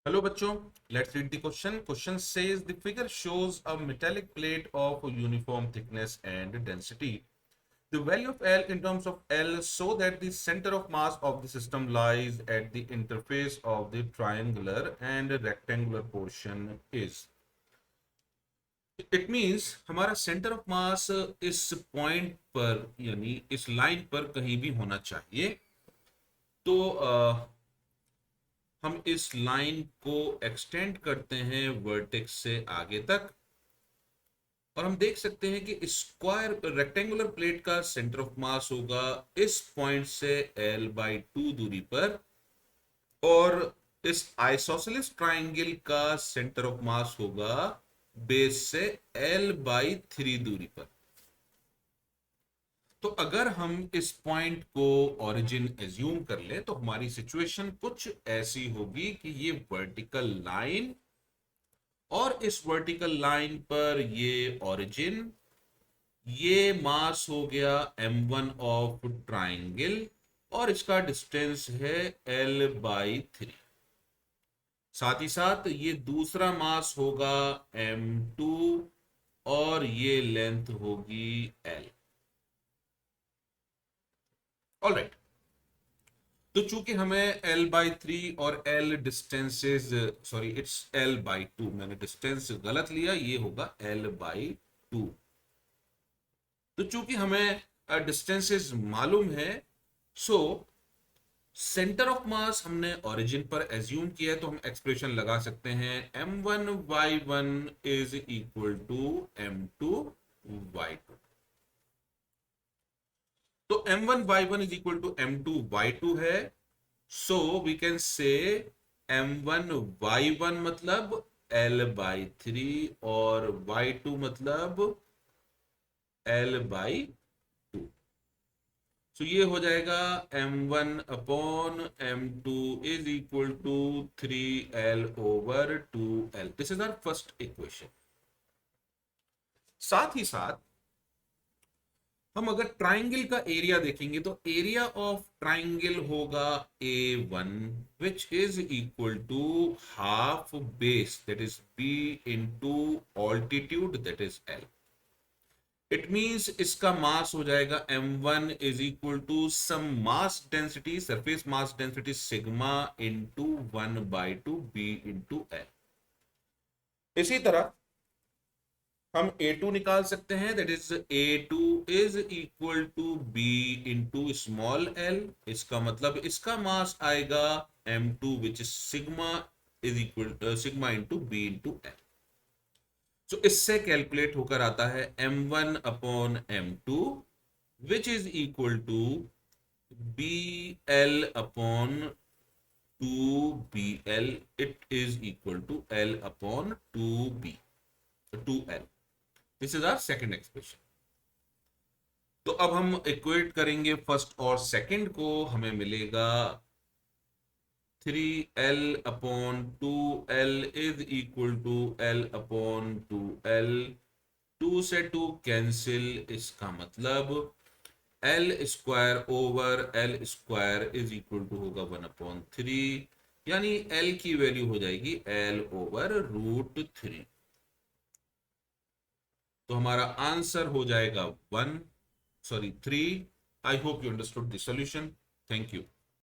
Hello bachcho, let's read the question. Question says the figure shows a metallic plate of uniform thickness and density. The value of L in terms of L so that the center of mass of the system lies at the interface of the triangular and rectangular portion is. It means हमारा centre of mass इस point पर यानी इस line पर कहीं भी होना चाहिए। तो हम इस लाइन को एक्सटेंड करते हैं वर्टेक्स से आगे तक और हम देख सकते हैं कि स्क्वायर रेक्टेंगुलर प्लेट का सेंटर ऑफ मास होगा इस पॉइंट से L/2 दूरी पर और इस आइसोसेलेस ट्राइंगल का सेंटर ऑफ मास होगा बेस से L/3 दूरी पर। तो अगर हम इस पॉइंट को ओरिजिन एज्यूम कर ले तो हमारी सिचुएशन कुछ ऐसी होगी कि ये वर्टिकल लाइन और इस वर्टिकल लाइन पर ये ओरिजिन, ये मास हो गया m1 ऑफ ट्राइंगल और इसका डिस्टेंस है L/3। साथ ही साथ ये दूसरा मास होगा m2 और ये लेंथ होगी L। ऑलराइट, तो चूंकि हमें L/3 और L distances, sorry it's L/2, मैंने डिस्टेंस गलत लिया, ये होगा L/2। तो चूंकि हमें डिस्टेंसेस मालूम है, सो सेंटर ऑफ मास हमने ओरिजिन पर एज्यूम किया है, तो हम एक्सप्रेशन लगा सकते हैं m1y1 is equal to m2y2। तो m1y1 is equal to m2y2 है, so we can say m1y1 मतलब L/3 और y2 मतलब L/2। सो ये हो जाएगा m1 upon m2 is equal to 3L/2L। This is our first equation. साथ ही साथ हम अगर ट्राइंगल का एरिया देखेंगे तो एरिया ऑफ ट्राइंगल होगा A1 which is equal to half base that is B into altitude that is L। It means इसका मास हो जाएगा m1 is equal to some mass density, surface mass density sigma into 1/2 B into L। इसी तरह हम A2 निकाल सकते हैं, that is A2 is equal to B into small l। इसका मतलब इसका मास आएगा m2 which is sigma is equal sigma into B into L। So इससे कैलकुलेट होकर आता है m1 upon m2 which is equal to BL upon 2BL। It is equal to L upon 2L। This is our second expression. तो अब हम equate करेंगे first और second को, हमें मिलेगा 3L upon 2L is equal to L upon 2L। 2 से 2 cancel, इसका मतलब L square over L square is equal to होगा 1/3, यानी L की वैल्यू हो जाएगी L/√3। तो हमारा आंसर हो जाएगा 3। I hope you understood the solution. Thank you.